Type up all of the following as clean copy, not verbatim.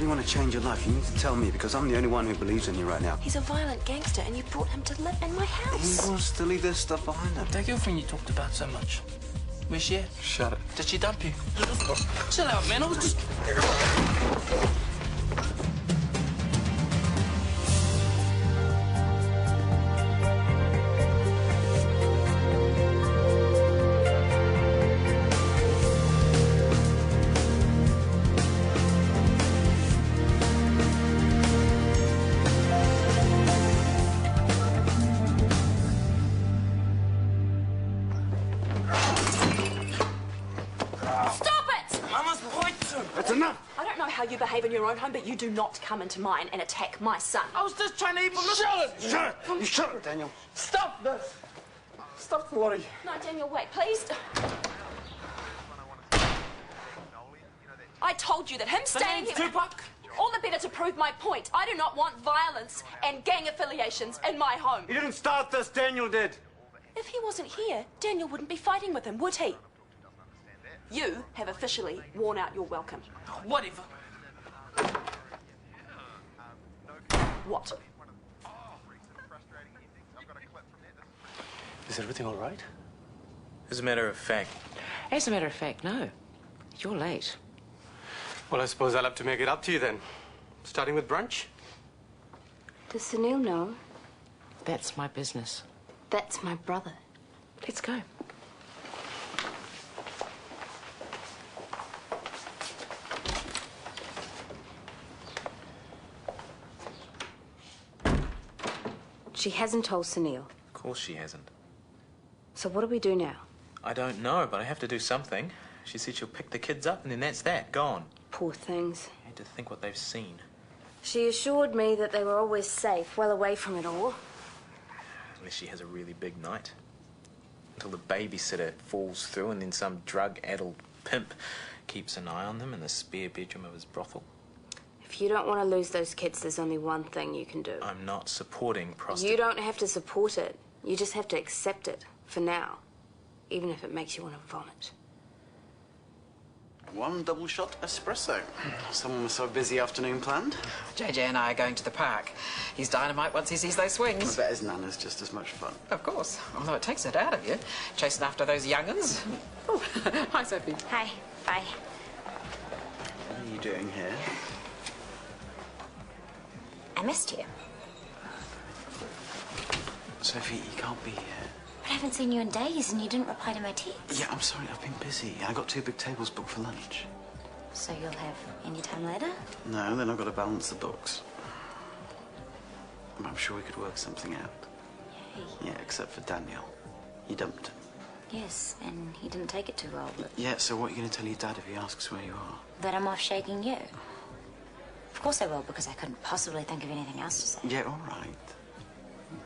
really want to change your life, you need to tell me, because I'm the only one who believes in you right now. He's a violent gangster, and you brought him to live in my house. He wants to leave this stuff behind him. That girlfriend you talked about so much. Where's she at? Shut it. Did she dump you? Chill out, man. I was just... That's enough! I don't know how you behave in your own home, but you do not come into mine and attack my son. I was just trying to even... Shut it! Shut it! You shut it, Daniel. Stop this! Stop the lorry. No, Daniel, wait, please. I told you that him staying here... Tupac? All the better to prove my point. I do not want violence and gang affiliations in my home. You didn't start this, Daniel did. If he wasn't here, Daniel wouldn't be fighting with him, would he? You have officially worn out your welcome. Whatever. What? Is everything all right? As a matter of fact. As a matter of fact, no. You're late. Well, I suppose I'll have to make it up to you then. Starting with brunch. Does Sunil know? That's my business. That's my brother. Let's go. She hasn't told Sunil. Of course she hasn't. So what do we do now? I don't know, but I have to do something. She said she'll pick the kids up and then that's that. Gone. Poor things. I had to think what they've seen. She assured me that they were always safe, well away from it all. Unless she has a really big night. Until the babysitter falls through and then some drug-addled pimp keeps an eye on them in the spare bedroom of his brothel. If you don't want to lose those kids, there's only one thing you can do. I'm not supporting prostitution. You don't have to support it. You just have to accept it, for now. Even if it makes you want to vomit. One double-shot espresso. Someone with a busy afternoon planned. JJ and I are going to the park. He's dynamite once he sees those swings. I bet his nana's just as much fun. Of course. Although it takes it out of you. Chasing after those young'uns. Oh, hi, Sophie. Hi. Bye. What are you doing here? I missed you. Sophie, you can't be here. But I haven't seen you in days and you didn't reply to my text. Yeah, I'm sorry, I've been busy. I got 2 big tables booked for lunch. So you'll have any time later? No, then I've got to balance the books. I'm sure we could work something out. Yay. Yeah, except for Daniel. You dumped him. Yes, and he didn't take it too well, but... Yeah, so what are you going to tell your dad if he asks where you are? That I'm off shaking you. Of course I will, because I couldn't possibly think of anything else to say. Yeah, all right.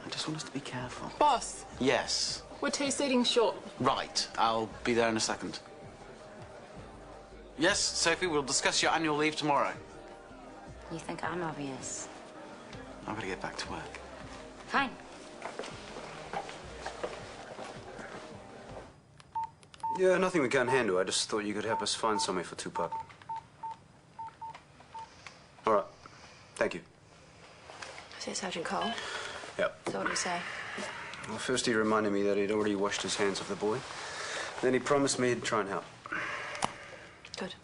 I just want us to be careful. Boss, Yes. we're 2 seatings short. Right, I'll be there in a second. Yes, Sophie, we'll discuss your annual leave tomorrow. You think I'm obvious? I've got to get back to work. Fine. Yeah, nothing we can't handle. I just thought you could help us find somewhere for Tupac. All right. Thank you. Is that Sergeant Cole? Yep. So what do you say? Well, first he reminded me that he'd already washed his hands of the boy. Then he promised me he'd try and help. Good.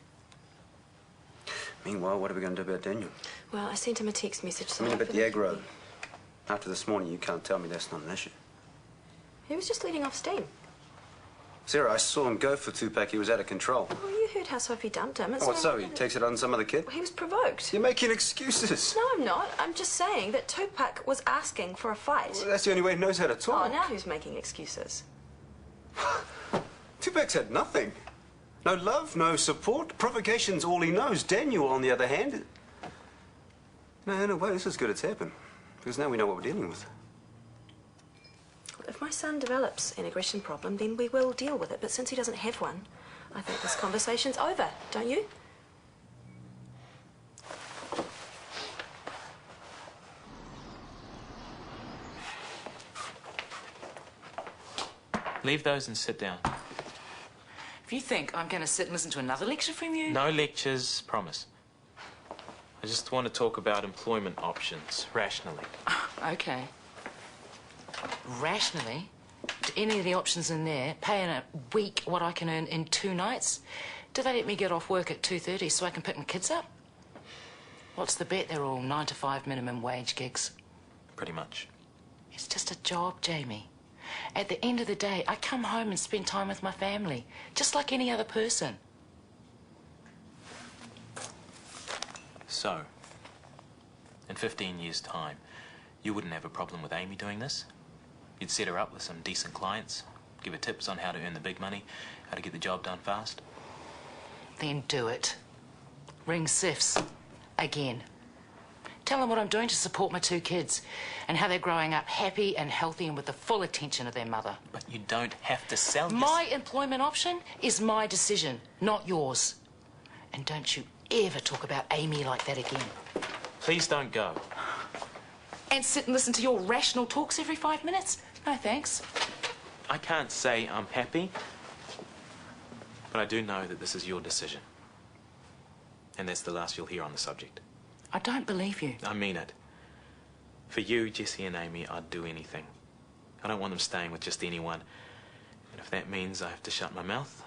Meanwhile, what are we going to do about Daniel? Well, I sent him a text message. So I mean, about the hopefully- egg roll. After this morning, you can't tell me that's not an issue. He was just letting off steam. Sarah, I saw him go for Tupac. He was out of control. Well, you heard how Sophie dumped him. It's Oh, what, not so? like He that- takes it on some other kid? Well, he was provoked. You're making excuses. No, I'm not. I'm just saying that Tupac was asking for a fight. Well, that's the only way he knows how to talk. Oh, now who's making excuses? Tupac's had nothing. No love, no support. Provocation's all he knows. Daniel, on the other hand... No, in a way, this is good it's happened. Because now we know what we're dealing with. If my son develops an aggression problem, then we will deal with it. But since he doesn't have one, I think this conversation's over, don't you? Leave those and sit down. If you think I'm going to sit and listen to another lecture from you... No lectures, promise. I just want to talk about employment options, rationally. Okay. Rationally? Do any of the options in there pay in a week what I can earn in 2 nights? Do they let me get off work at 2:30 so I can pick my kids up? What's the bet they're all 9 to 5 minimum wage gigs? Pretty much. It's just a job, Jamie. At the end of the day, I come home and spend time with my family, just like any other person. So, in 15 years' time, you wouldn't have a problem with Amy doing this? You'd set her up with some decent clients, give her tips on how to earn the big money, how to get the job done fast? Then do it. Ring SIFs. Again. Tell them what I'm doing to support my 2 kids and how they're growing up happy and healthy and with the full attention of their mother. But you don't have to sell My employment option is my decision, not yours. And don't you ever talk about Amy like that again. Please don't go. And sit and listen to your rational talks every 5 minutes? No, thanks. I can't say I'm happy, but I do know that this is your decision. And that's the last you'll hear on the subject. I don't believe you. I mean it. For you, Jessie and Amy, I'd do anything. I don't want them staying with just anyone. And if that means I have to shut my mouth...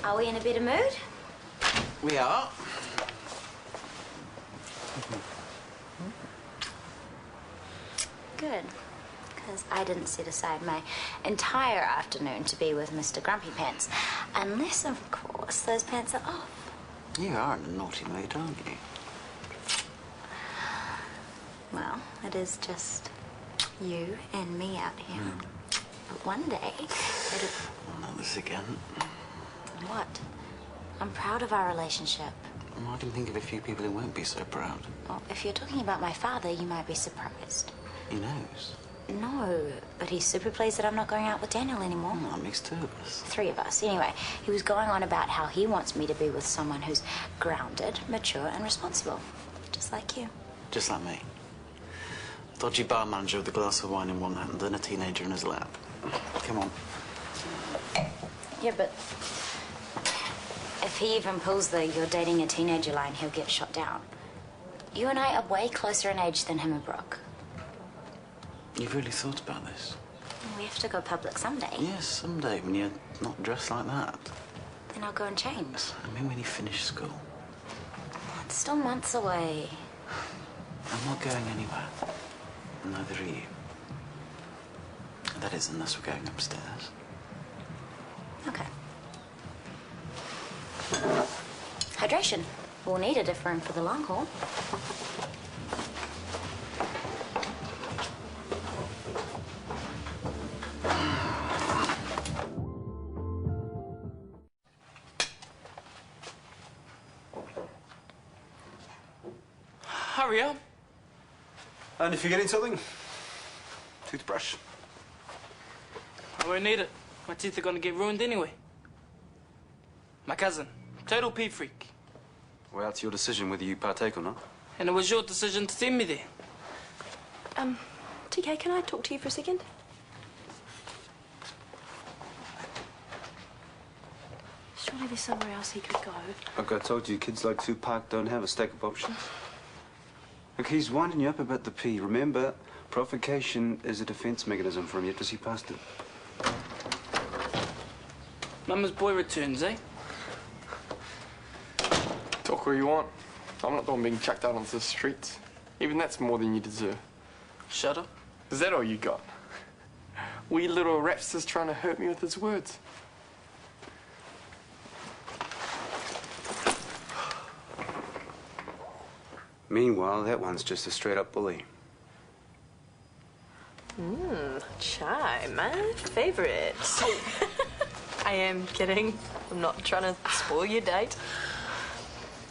Are we in a better mood? We are. Good. Because I didn't set aside my entire afternoon to be with Mr. Grumpy Pants. Unless, of course, those pants are off. You are in a naughty mood, aren't you? Well, it is just you and me out here. But one day, it'll... Not this again. What? I'm proud of our relationship. I can think of a few people who won't be so proud. Well, if you're talking about my father, you might be surprised. He knows. No, but he's super pleased that I'm not going out with Daniel anymore. Oh, that makes 2 of us. 3 of us. Anyway, he was going on about how he wants me to be with someone who's grounded, mature, and responsible. Just like you. Just like me. Dodgy bar manager with a glass of wine in one hand and a teenager in his lap. Come on. Yeah, but if he even pulls the "you're dating a teenager" line, he'll get shot down. You and I are way closer in age than him and Brooke. You've really thought about this? We have to go public someday. Yes, someday, when you're not dressed like that. Then I'll go and change. I mean, when you finish school. It's still months away. I'm not going anywhere. Neither are you. That is, unless we're going upstairs. Okay. Hydration. We'll need it if we're in for the long haul. Hurry up. And if you're getting something, toothbrush. I won't need it. My teeth are gonna get ruined anyway. My cousin, total pee freak. Well, it's your decision whether you partake or not. And it was your decision to send me there. TK, can I talk to you for a second? Surely there's somewhere else he could go. Like I told you, kids like Tupac don't have a stack of options. Look, he's winding you up about the pee. Remember, provocation is a defense mechanism for him, yet to see past it. Mama's boy returns, eh? Talk where you want. I'm not the one being chucked out onto the streets. Even that's more than you deserve. Shut up. Is that all you got? Wee little rapster's trying to hurt me with his words. Meanwhile, that one's just a straight-up bully. Chai, my favorite. I am kidding. I'm not trying to spoil your date.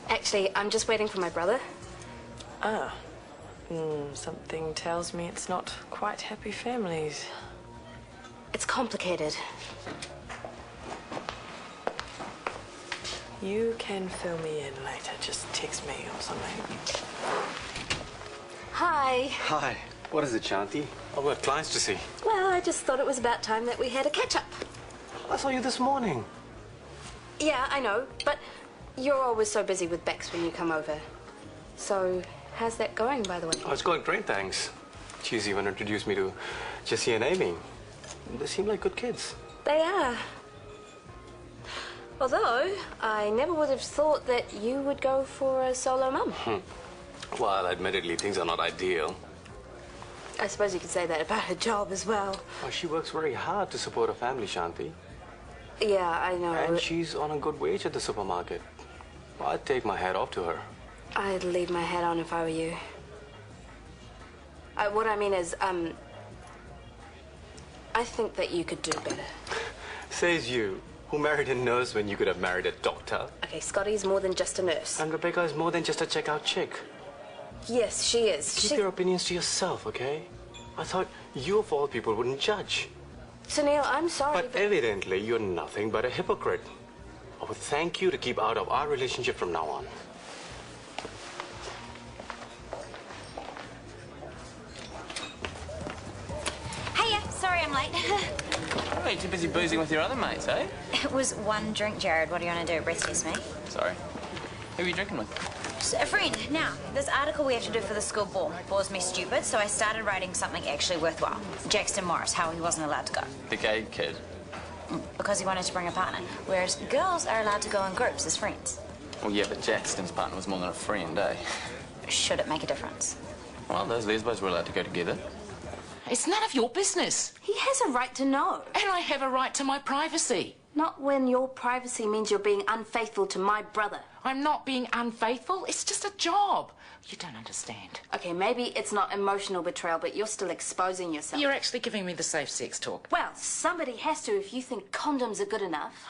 Actually, I'm just waiting for my brother. Ah. Something tells me it's not quite happy families. It's complicated. You can fill me in later. Just text me or something. Hi. Hi. What is it, Shanti? I've got clients to see. Well, I just thought it was about time that we had a catch-up. I saw you this morning. Yeah, I know, but you're always so busy with Bex when you come over. So, how's that going, by the way? Oh, it's going great, thanks. She's even introduced me to Jessie and Amy. They seem like good kids. They are. Although, I never would have thought that you would go for a solo mum. Well, admittedly, things are not ideal. I suppose you could say that about her job as well. Oh, she works very hard to support her family, Shanti. Yeah, I know. And she's on a good wage at the supermarket. I'd take my hat off to her. I'd leave my hat on if I were you. What I mean is, I think that you could do better. Says you, who married a nurse when you could have married a doctor. Okay, Scotty's more than just a nurse. And Rebecca is more than just a checkout chick. Yes, she is. Keep your opinions to yourself, okay? I thought you of all people wouldn't judge. Sunil, I'm sorry, But evidently, you're nothing but a hypocrite. I would thank you to keep out of our relationship from now on. Hey, sorry I'm late. Oh, you're too busy boozing with your other mates, eh? It was one drink, Jared. What do you want to do? Breath test me? Sorry. Who are you drinking with? A friend. Now, this article we have to do for the school ball bores me stupid, so I started writing something actually worthwhile. Jackson Morris, how he wasn't allowed to go. The gay kid. Because he wanted to bring a partner. Whereas girls are allowed to go in groups as friends. Well, yeah, but Jackson's partner was more than a friend, eh? Should it make a difference? Well, those lesbos were allowed to go together. It's none of your business. He has a right to know. And I have a right to my privacy. Not when your privacy means you're being unfaithful to my brother. I'm not being unfaithful. It's just a job. You don't understand. Okay, maybe it's not emotional betrayal, but you're still exposing yourself. You're actually giving me the safe sex talk. Well, somebody has to if you think condoms are good enough.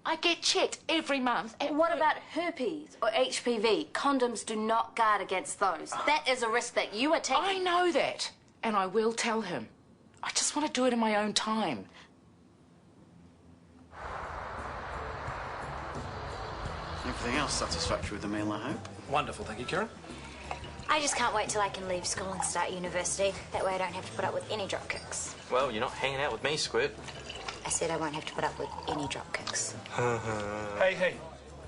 I get checked every month. What about herpes or HPV? Condoms do not guard against those. That is a risk that you are taking. I know that. And I will tell him. I just want to do it in my own time. Everything else satisfactory with the meal, I hope. Wonderful, thank you, Kieran. I just can't wait till I can leave school and start university. That way I don't have to put up with any drop kicks. Well, you're not hanging out with me, Squirt. I said I won't have to put up with any drop kicks. Hey.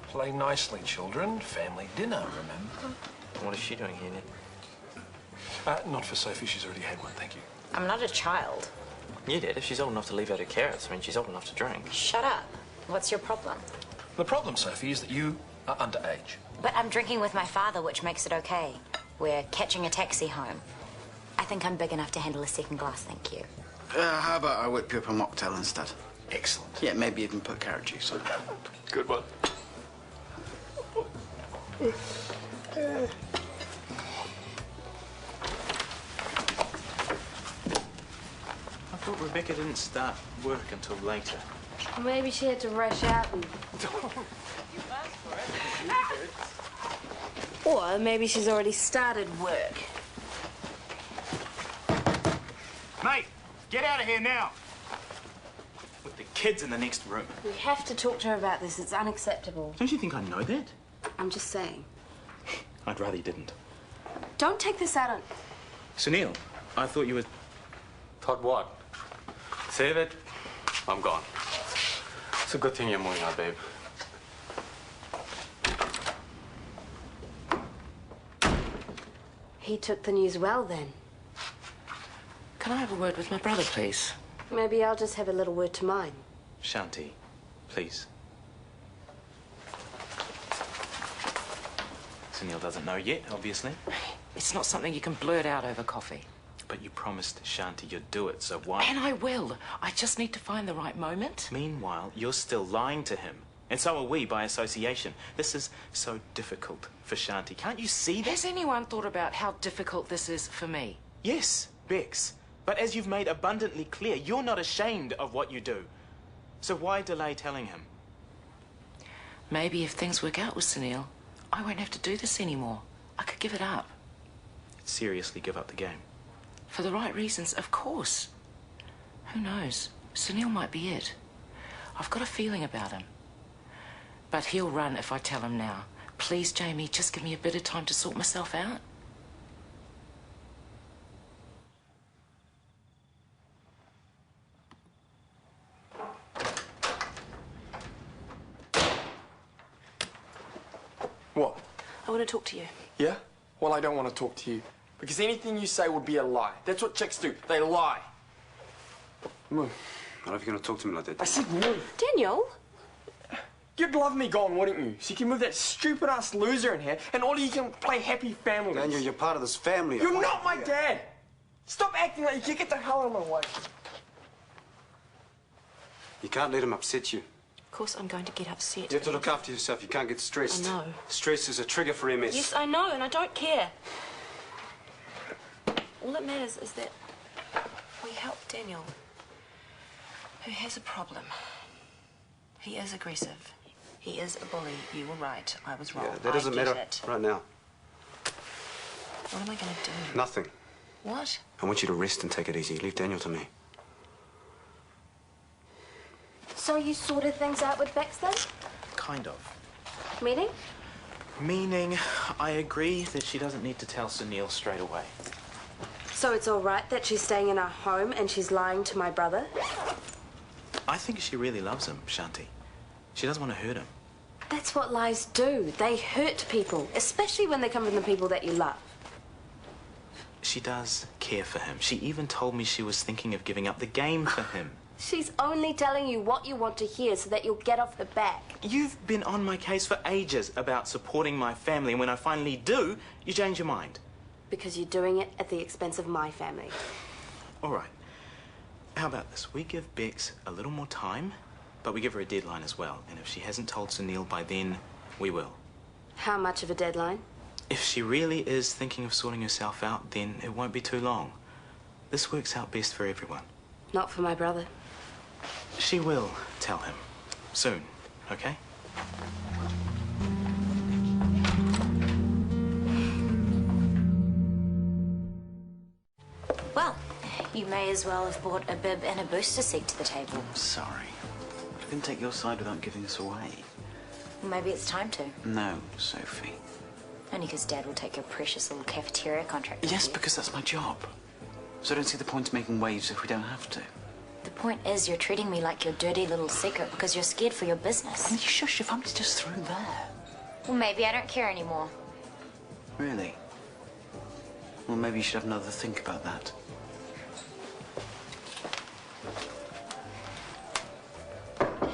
Play nicely, children. Family dinner, remember? What is she doing here then? Not for Sophie. She's already had one, thank you. I'm not a child. You did. If she's old enough to leave out her carrots, I mean, she's old enough to drink. Shut up. What's your problem? The problem, Sophie, is that you are underage. But I'm drinking with my father, which makes it okay. We're catching a taxi home. I think I'm big enough to handle a second glass, thank you. How about I whip you up a mocktail instead? Excellent. Yeah, maybe even put carrot juice on. Good one. I thought Rebecca didn't start work until later. Maybe she had to rush out and... Or maybe she's already started work. Mate, get out of here now. With the kids in the next room. We have to talk to her about this. It's unacceptable. Don't you think I know that? I'm just saying. I'd rather you didn't. Don't take this out on... Sunil, I thought you were... Thought what? Save it. I'm gone. It's a good thing you're moving out, babe. He took the news well, then. Can I have a word with my brother, please? Maybe I'll just have a little word to mine. Shanti, please. Sunil doesn't know yet, obviously. It's not something you can blurt out over coffee. But you promised Shanti you'd do it, so why... And I will. I just need to find the right moment. Meanwhile, you're still lying to him. And so are we, by association. This is so difficult for Shanti. Can't you see that? Has anyone thought about how difficult this is for me? Yes, Bex. But as you've made abundantly clear, you're not ashamed of what you do. So why delay telling him? Maybe if things work out with Sunil, I won't have to do this anymore. I could give it up. Seriously give up the game. For the right reasons, of course. Who knows? Sunil might be it. I've got a feeling about him. But he'll run if I tell him now. Please, Jamie, just give me a bit of time to sort myself out. What? I want to talk to you. Yeah? Well, I don't want to talk to you. Because anything you say would be a lie. That's what chicks do. They lie. Move. I don't know if you're going to talk to me like that. I said move. Daniel? You'd love me gone, wouldn't you? So you can move that stupid-ass loser in here, and all you can play happy families. Daniel, you're part of this family. You're not my dad! Stop acting like you can. Get the hell out of my way. You can't let him upset you. Of course I'm going to get upset. You have to look after yourself. You can't get stressed. I know. Stress is a trigger for MS. Yes, I know, and I don't care. All that matters is that we help Daniel, who has a problem. He is aggressive. He is a bully. You were right. I was wrong. Yeah, that doesn't matter it. right now. What am I going to do? Nothing. What? I want you to rest and take it easy. Leave Daniel to me. So you sorted things out with Baxter? Kind of. Meaning? Meaning, I agree that she doesn't need to tell Sunil straight away. So it's all right that she's staying in our home and she's lying to my brother? I think she really loves him, Shanti. She doesn't want to hurt him. That's what lies do. They hurt people, especially when they come from the people that you love. She does care for him. She even told me she was thinking of giving up the game for him. She's only telling you what you want to hear so that you'll get off the back. You've been on my case for ages about supporting my family, and when I finally do, you change your mind. Because you're doing it at the expense of my family. All right. How about this? We give Bex a little more time, but we give her a deadline as well. And if she hasn't told Sunil by then, we will. How much of a deadline? If she really is thinking of sorting herself out, then it won't be too long. This works out best for everyone. Not for my brother. She will tell him. Soon, okay? Well, you may as well have brought a bib and a booster seat to the table. Sorry. I couldn't take your side without giving us away. Well, maybe it's time to. No, Sophie. Only because Dad will take your precious little cafeteria contract. Yes, because that's my job. So I don't see the point of making waves if we don't have to. The point is you're treating me like your dirty little secret because you're scared for your business. I mean, shush, your family's just through there. Well, maybe I don't care anymore. Really? Well, maybe you should have another think about that.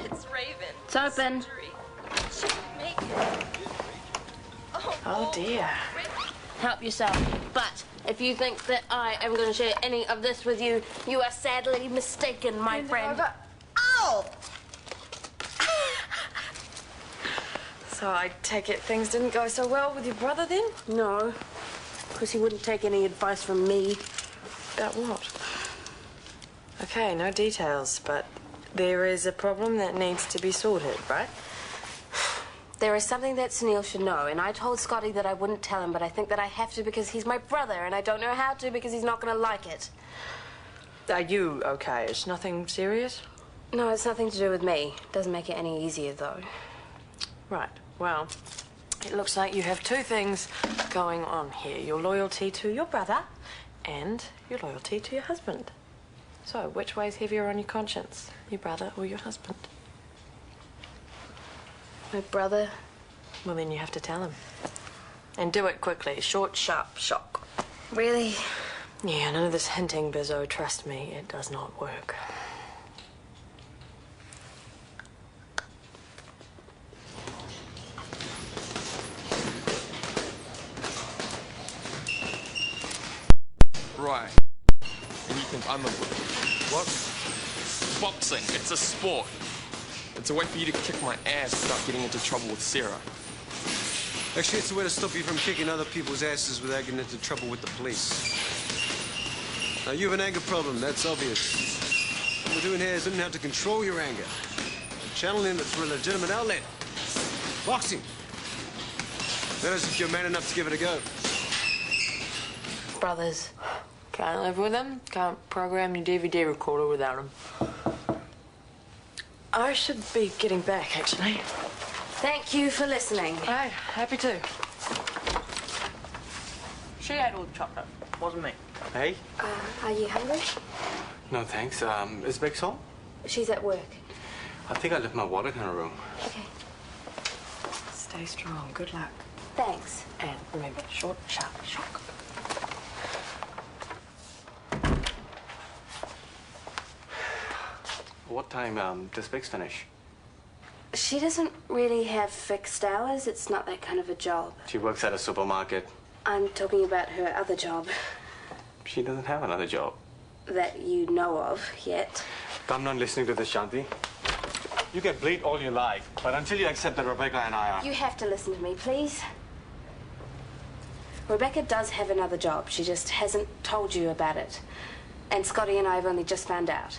It's Raven. It's open. Oh dear. Help yourself. But if you think that I am going to share any of this with you, you are sadly mistaken, my friend. Ow! So I take it things didn't go so well with your brother then? No, because he wouldn't take any advice from me. About what? Okay, no details, but there is a problem that needs to be sorted, right? There is something that Sunil should know, and I told Scotty that I wouldn't tell him, but I think that I have to because he's my brother, and I don't know how to because he's not going to like it. Are you okay? It's nothing serious? No, it's nothing to do with me. Doesn't make it any easier, though. Right, well, it looks like you have two things going on here. Your loyalty to your brother and your loyalty to your husband. So, which weighs heavier on your conscience? Your brother or your husband? My brother. Well, then you have to tell him. And do it quickly. Short, sharp shock. Really? Yeah, none of this hinting, Bizzo. Trust me, it does not work. Right. And you think I'm a... What? Boxing. It's a sport. It's a way for you to kick my ass without getting into trouble with Sarah. Actually, it's a way to stop you from kicking other people's asses without getting into trouble with the police. Now, you have an anger problem, that's obvious. What we're doing here is learning how to control your anger. Channeling it through a legitimate outlet. Boxing. That is if you're man enough to give it a go. Brothers. Can't live with them. Can't program your DVD recorder without them. I should be getting back, actually. Thank you for listening. Hey, happy to. She ate all the chocolate. Wasn't me. Hey? Are you hungry? No, thanks. Is Bex home? She's at work. I think I left my wallet in her room. Okay. Stay strong. Good luck. Thanks. And remember, short, sharp, shock. What time does Bex finish? She doesn't really have fixed hours. It's not that kind of a job. She works at a supermarket. I'm talking about her other job She doesn't have another job. that you know of yet. I'm not listening to this, Shanti. You can bleat all you like, but until you accept that Rebecca and I are... You have to listen to me, please. Rebecca does have another job. She just hasn't told you about it. And Scotty and I have only just found out.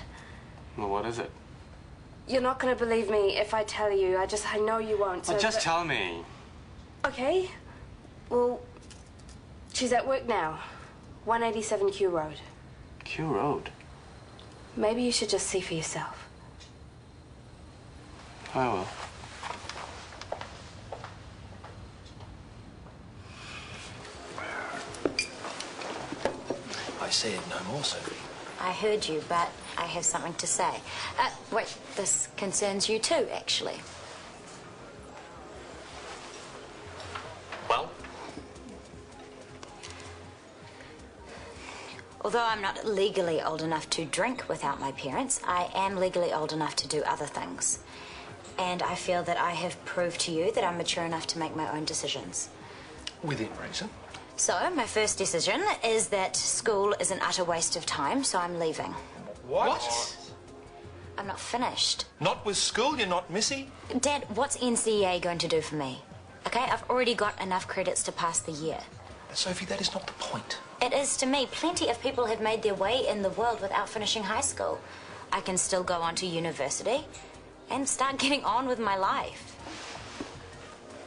Well, what is it? You're not going to believe me if I tell you. I know you won't. Well, just tell me. Okay. Well, she's at work now. 187 Q Road. Q Road? Maybe you should just see for yourself. I will. I said no more, Sophie. I heard you, but I have something to say. Wait, this concerns you too, actually. Well? Although I'm not legally old enough to drink without my parents, I am legally old enough to do other things. And I feel that I have proved to you that I'm mature enough to make my own decisions. Within reason. So, my first decision is that school is an utter waste of time, so I'm leaving. What? I'm not finished. Not with school? You're not Missy? Dad, what's NCEA going to do for me? Okay, I've already got enough credits to pass the year. But Sophie, that is not the point. It is to me. Plenty of people have made their way in the world without finishing high school. I can still go on to university and start getting on with my life.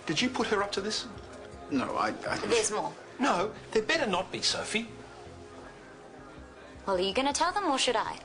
Did you put her up to this? No, I... There's more. No, there better not be, Sophie. Well, are you going to tell them or should I?